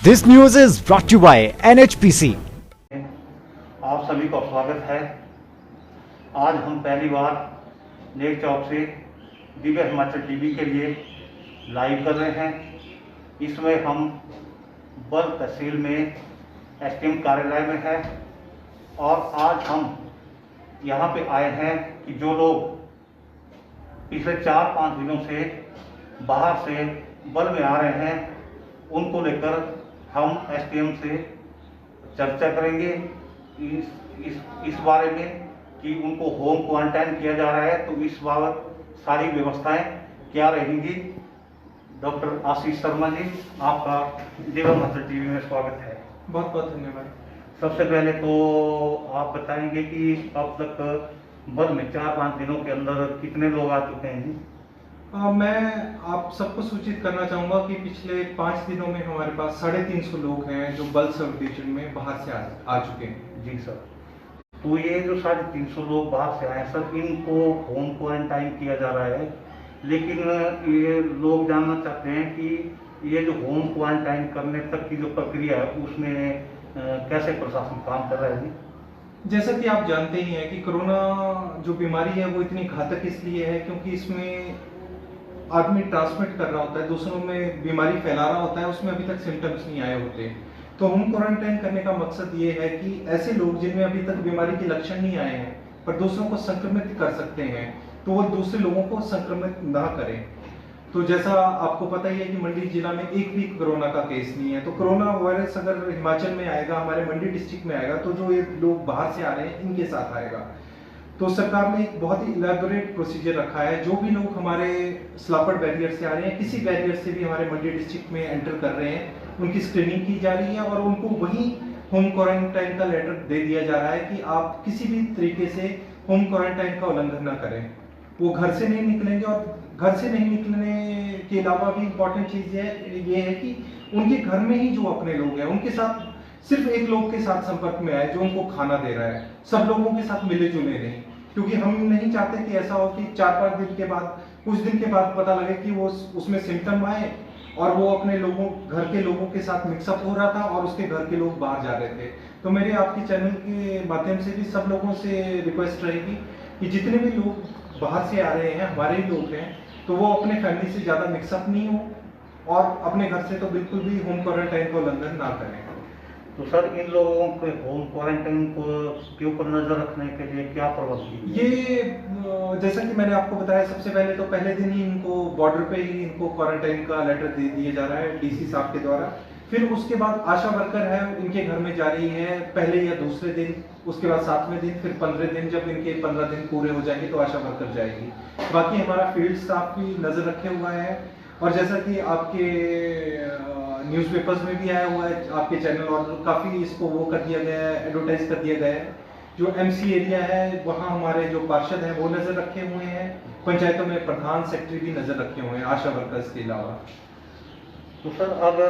This news is brought to you by NHPC. आप सभी का स्वागत है। आज हम पहली बार नेक चौक से दिव्य हिमाचल टीवी के लिए लाइव कर रहे हैं। इसमें हम बल्ह तहसील में एसडीएम कार्यालय में हैं और आज हम यहाँ पे आए हैं कि जो लोग पिछले 4-5 दिनों से बाहर से बल्ह में आ रहे हैं उनको लेकर हम एसडीएम से चर्चा करेंगे इस बारे में कि उनको होम क्वारंटाइन किया जा रहा है, तो इस बाबत सारी व्यवस्थाएं क्या रहेंगी। डॉक्टर आशीष शर्मा जी, आपका दिव्य हिमाचल टीवी में स्वागत है। बहुत बहुत धन्यवाद। सबसे पहले तो आप बताएंगे कि अब तक बल्ह में 4-5 दिनों के अंदर कितने लोग आ चुके हैं? मैं आप सबको सूचित करना चाहूँगा कि पिछले 5 दिनों में हमारे पास 350 लोग हैं जो बल्ह सब डिवीजन में बाहर से आ चुके हैं। जी सर। तो ये जो 350 लोग बाहर से आए सर, इनको होम क्वारंटाइन किया जा रहा है, लेकिन ये लोग जानना चाहते हैं कि ये जो होम क्वारंटाइन करने तक की जो प्रक्रिया है उसमें कैसे प्रशासन काम कर रहा है? जैसा कि आप जानते ही हैं कि कोरोना जो बीमारी है वो इतनी घातक इसलिए है क्योंकि इसमें आदमी ट्रांसमिट कर रहा होता है, दूसरों में बीमारी फैला रहा होता है, उसमें अभी तक सिम्टम्स नहीं आए होते। तो होम क्वारंटाइन करने का मकसद ये है कि ऐसे लोग जिनमें अभी तक बीमारी के लक्षण नहीं आए हैं पर दूसरों को संक्रमित कर सकते हैं, तो वो दूसरे लोगों को संक्रमित ना करें। तो जैसा आपको पता ही है कि मंडी जिला में एक भी कोरोना का केस नहीं है। तो कोरोना वायरस अगर हिमाचल में आएगा, हमारे मंडी डिस्ट्रिक्ट में आएगा, तो जो ये लोग बाहर से आ रहे हैं इनके साथ आएगा। तो सरकार ने एक बहुत ही इलैबोरेट प्रोसीजर रखा है। जो भी लोग हमारे स्लापड़ बैरियर से आ रहे हैं, किसी बैरियर से भी हमारे मंडी डिस्ट्रिक्ट में एंटर कर रहे हैं, उनकी स्क्रीनिंग की जा रही है और उनको वही होम क्वारंटाइन का लेटर दे दिया जा रहा है कि आप किसी भी तरीके से होम क्वारंटाइन का उल्लंघन न करें। वो घर से नहीं निकलेंगे और घर से नहीं निकलने के अलावा भी इम्पोर्टेंट चीज़ ये है कि उनके घर में ही जो अपने लोग हैं उनके साथ सिर्फ एक लोग के साथ संपर्क में आए जो उनको खाना दे रहा है, सब लोगों के साथ मिले जुले नहीं। क्योंकि हम नहीं चाहते कि ऐसा हो कि 4-5 दिन के बाद, कुछ दिन के बाद पता लगे कि वो उसमें सिम्टम आए और वो अपने लोगों, घर के लोगों के साथ मिक्सअप हो रहा था और उसके घर के लोग बाहर जा रहे थे। तो मेरे आपके चैनल के माध्यम से भी सब लोगों से रिक्वेस्ट रहेगी कि जितने भी लोग बाहर से आ रहे हैं, हमारे ही लोग हैं, तो वो अपने फैमिली से ज़्यादा मिक्सअप नहीं हो और अपने घर से तो बिल्कुल भी होम क्वारंटाइन का उल्लंघन ना करें। तो सर, इन लोगों के होम क्वारंटाइन के ऊपर नजर रखने के लिए क्या प्रबंध? ये जैसा कि मैंने आपको बताया, सबसे पहले तो पहले दिन ही इनको बॉर्डर पे ही इनको क्वारंटाइन का लेटर दे दिया जा रहा है डीसी साहब के द्वारा। फिर उसके बाद आशा वर्कर है, इनके घर में जा रही है पहले या दूसरे दिन, उसके बाद 7वें दिन, फिर 15 दिन। जब इनके 15 दिन पूरे हो जाएंगे तो आशा वर्कर जाएगी। बाकी हमारा फील्ड स्टाफ भी नजर रखे हुआ है और जैसा कि आपके न्यूज़पेपर्स में भी आया हुआ है, आपके चैनल, और काफ़ी इसको वो कर दिया गया है, एडवर्टाइज कर दिया गया है। जो एमसी एरिया है वहाँ हमारे जो पार्षद हैं वो नज़र रखे हुए हैं, पंचायतों में प्रधान सेक्रेटरी भी नज़र रखे हुए हैं आशा वर्कर्स के अलावा। तो सर, अगर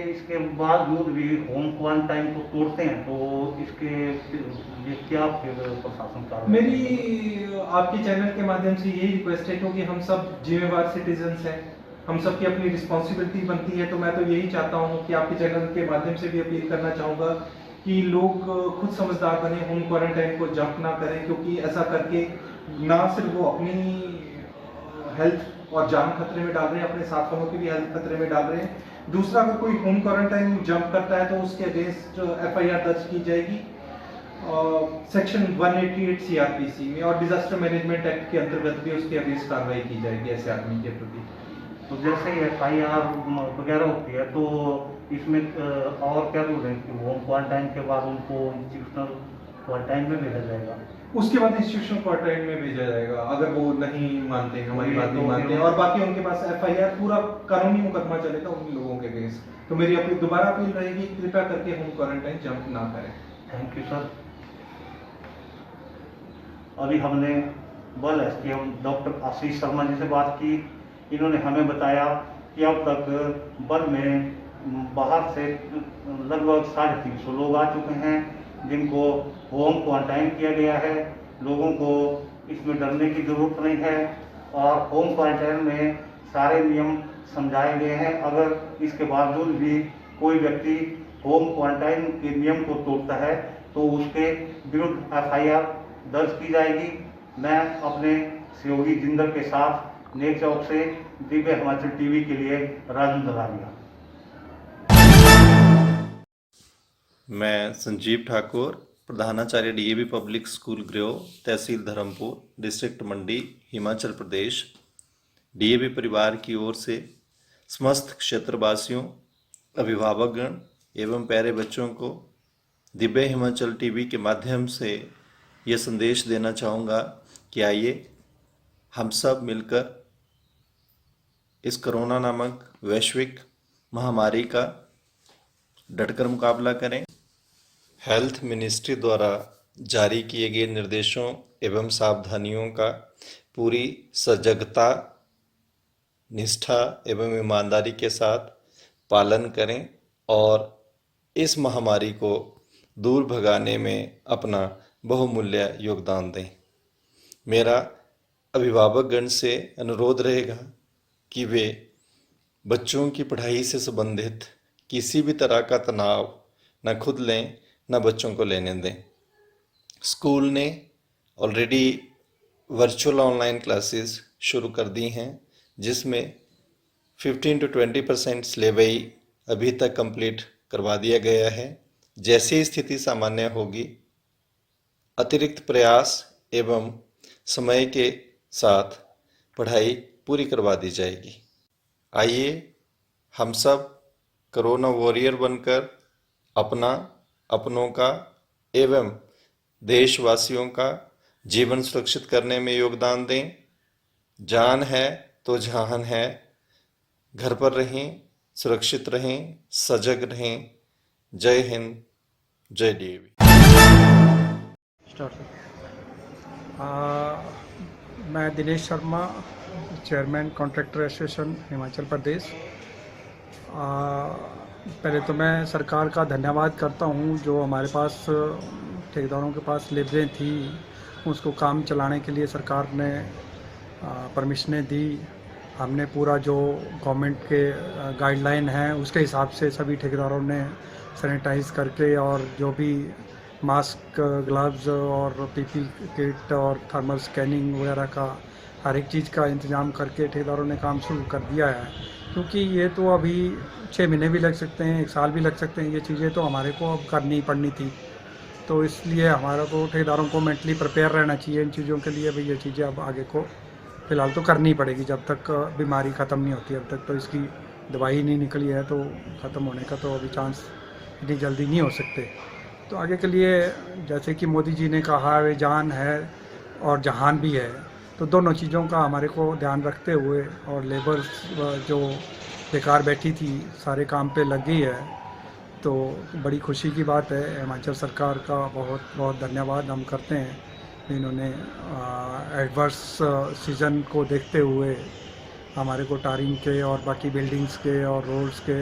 इसके बावजूद भी होम क्वारंटाइन को तोड़ते हैं तो इसके लिए क्या प्रशासन कार्रवाई? मेरी आपके चैनल के माध्यम से यही रिक्वेस्ट है, क्योंकि हम सब जिम्मेवार सिटीजन्स हैं, हम सब की अपनी रिस्पॉन्सिबिलिटी बनती है। तो मैं तो यही चाहता हूँ कि आपके चैनल के माध्यम से भी अपील करना चाहूँगा कि लोग खुद समझदार बने, होम क्वारंटाइन को जंप ना करें, क्योंकि ऐसा करके ना सिर्फ वो अपनी हेल्थ और जान खतरे में डाल रहे हैं, अपने साथ वालों की भी हेल्थ खतरे में डाल रहे हैं। दूसरा, अगर कोई होम क्वारंटाइन जंप करता है तो उसके अगेंस्ट FIR दर्ज की जाएगी सेक्शन 188 CRPC में, और डिजास्टर मैनेजमेंट एक्ट के अंतर्गत भी उसके अगेंस्ट कार्रवाई की जाएगी ऐसे आदमी के प्रति। तो जैसे FIR वगैरह होती है तो इसमें और क्या रूल है कि होम क्वारंटाइन के बाद उनको इंस्टीट्यूशनल क्वारंटाइन में भेजा जाएगा? उसके बाद इंस्टीट्यूशनल क्वारंटाइन में भेजा जाएगा अगर वो नहीं मानते हैं, हमारी बात नहीं मानते हैं, और बाकी उनके पास FIR पूरा कानूनी मुकदमा चलेगा उन लोगों के अगेंस्ट। तो मेरी दोबारा अपील रहेगी, कृपया करके होम क्वारंटाइन जंप ना करें। Thank you sir. अभी हमने बल्ह एसडीएम डॉक्टर आशीष शर्मा जी से बात की। इन्होंने हमें बताया कि अब तक बल्ह में बाहर से लगभग 350 लोग आ चुके हैं जिनको होम क्वारंटाइन किया गया है। लोगों को इसमें डरने की ज़रूरत नहीं है और होम क्वारंटाइन में सारे नियम समझाए गए हैं। अगर इसके बावजूद भी कोई व्यक्ति होम क्वारंटाइन के नियम को तोड़ता है तो उसके विरुद्ध FIR दर्ज की जाएगी। मैं अपने सहयोगी जिंदर के साथ नेक चौक से दिव्य हिमाचल टीवी के लिए राजू दलारिया। मैं संजीव ठाकुर, प्रधानाचार्य DAV पब्लिक स्कूल ग्रियो, तहसील धर्मपुर, डिस्ट्रिक्ट मंडी, हिमाचल प्रदेश, DAV परिवार की ओर से समस्त क्षेत्रवासियों, अभिभावकगण एवं प्यारे बच्चों को दिव्य हिमाचल टीवी के माध्यम से ये संदेश देना चाहूँगा कि आइए हम सब मिलकर इस कोरोना नामक वैश्विक महामारी का डटकर मुकाबला करें। हेल्थ मिनिस्ट्री द्वारा जारी किए गए निर्देशों एवं सावधानियों का पूरी सजगता, निष्ठा एवं ईमानदारी के साथ पालन करें और इस महामारी को दूर भगाने में अपना बहुमूल्य योगदान दें। मेरा अभिभावकगण से अनुरोध रहेगा कि वे बच्चों की पढ़ाई से संबंधित किसी भी तरह का तनाव न खुद लें न बच्चों को लेने दें। स्कूल ने ऑलरेडी वर्चुअल ऑनलाइन क्लासेस शुरू कर दी हैं, जिसमें 15 to 20% सिलेबस अभी तक कंप्लीट करवा दिया गया है। जैसे ही स्थिति सामान्य होगी, अतिरिक्त प्रयास एवं समय के साथ पढ़ाई पूरी करवा दी जाएगी। आइए हम सब कोरोना वॉरियर बनकर अपना, अपनों का एवं देशवासियों का जीवन सुरक्षित करने में योगदान दें। जान है तो जहान है। घर पर रहें, सुरक्षित रहें, सजग रहें। जय हिंद, जय DAV। मैं Dinesh Sharma, chairman contractor association Himachal Pradesh. पहले तो मैं सरकार का धन्यवाद करता हूँ जो हमारे पास ठेकेदारों के पास लेबरें थी, उसको काम चलाने के लिए सरकार ने परमिशनें दी। हमने पूरा जो गवर्नमेंट के गाइडलाइन है उसके हिसाब से सभी ठेकेदारों ने सैनिटाइज करके और जो भी मास्क, ग्लव्स और PP किट और थर्मल स्कैनिंग वगैरह का हर एक चीज़ का इंतज़ाम करके ठेकेदारों ने काम शुरू कर दिया है। क्योंकि ये तो अभी 6 महीने भी लग सकते हैं, 1 साल भी लग सकते हैं, ये चीज़ें तो हमारे को अब करनी पड़नी थी। तो इसलिए हमारा को ठेकेदारों को मेंटली प्रिपेयर रहना चाहिए इन चीज़ों के लिए। भाई ये चीज़ें अब आगे को फ़िलहाल तो करनी पड़ेगी जब तक बीमारी ख़त्म नहीं होती। अब तक तो इसकी दवाई नहीं निकली है, तो ख़त्म होने का तो अभी चांस इतनी जल्दी नहीं हो सकते। तो आगे के लिए जैसे कि मोदी जी ने कहा वे जान है और जहान भी है, तो दोनों चीज़ों का हमारे को ध्यान रखते हुए और लेबर जो बेकार बैठी थी सारे काम पे लग गई है, तो बड़ी खुशी की बात है। हिमाचल सरकार का बहुत बहुत धन्यवाद हम करते हैं। इन्होंने एडवर्स सीज़न को देखते हुए हमारे को टारिंग के और बाकी बिल्डिंग्स के और रोड्स के,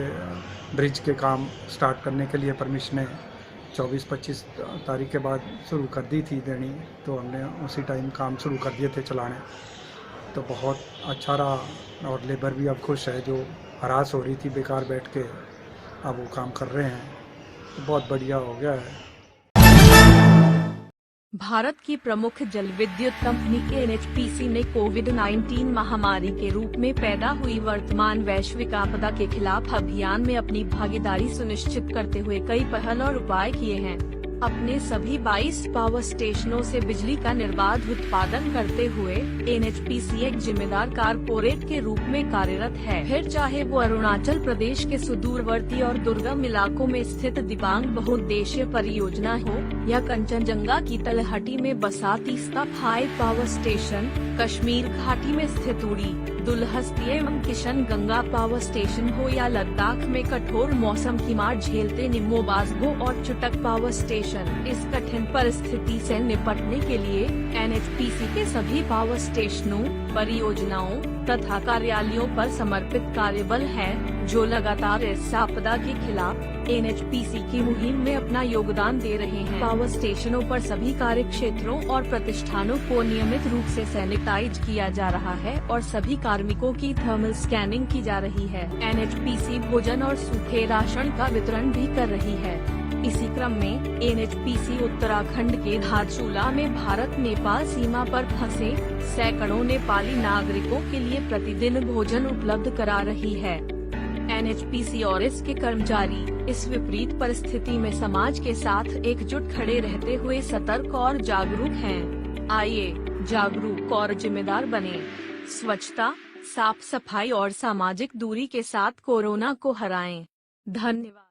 ब्रिज के काम स्टार्ट करने के लिए परमिशनें 24-25 तारीख के बाद शुरू कर दी थी देनी, तो हमने उसी टाइम काम शुरू कर दिए थे चलाने। तो बहुत अच्छा रहा और लेबर भी अब खुश है, जो हरास हो रही थी बेकार बैठ के, अब वो काम कर रहे हैं, तो बहुत बढ़िया हो गया है। भारत की प्रमुख जल विद्युत कंपनी NHPC ने कोविड-19 महामारी के रूप में पैदा हुई वर्तमान वैश्विक आपदा के खिलाफ अभियान में अपनी भागीदारी सुनिश्चित करते हुए कई पहल और उपाय किए हैं। अपने सभी 22 पावर स्टेशनों से बिजली का निर्बाध उत्पादन करते हुए NHPC एक जिम्मेदार कारपोरेट के रूप में कार्यरत है। फिर चाहे वो अरुणाचल प्रदेश के सुदूरवर्ती और दुर्गम इलाकों में स्थित दिबांग बहुउद्देशीय परियोजना हो या कंचनजंगा की तलहटी में बसा तीस्ता 5 पावर स्टेशन, कश्मीर घाटी में स्थित उड़ी, दुलहस्ती एवं किशनगंगा पावर स्टेशन हो या लद्दाख में कठोर मौसम की मार झेलते निमोबाजगो और चुटक पावर स्टेशन, इस कठिन परिस्थिति से निपटने के लिए NHPC के सभी पावर स्टेशनों, परियोजनाओं तथा कार्यालयों पर समर्पित कार्यबल है, जो लगातार इस आपदा के खिलाफ एनएचपीसी की मुहिम में अपना योगदान दे रहे हैं। पावर स्टेशनों पर सभी कार्य क्षेत्रों और प्रतिष्ठानों को नियमित रूप से सैनिटाइज किया जा रहा है और सभी कार्मिकों की थर्मल स्कैनिंग की जा रही है। एनएचपीसी भोजन और सूखे राशन का वितरण भी कर रही है। इसी क्रम में एनएचपीसी उत्तराखंड के धारचूला में भारत नेपाल सीमा पर फंसे सैकड़ों नेपाली नागरिकों के लिए प्रतिदिन भोजन उपलब्ध करा रही है। एनएचपीसी और इसके कर्मचारी इस विपरीत परिस्थिति में समाज के साथ एकजुट खड़े रहते हुए सतर्क और जागरूक हैं। आइए जागरूक और जिम्मेदार बने। स्वच्छता, साफ सफाई और सामाजिक दूरी के साथ कोरोना को हराएं। धन्यवाद।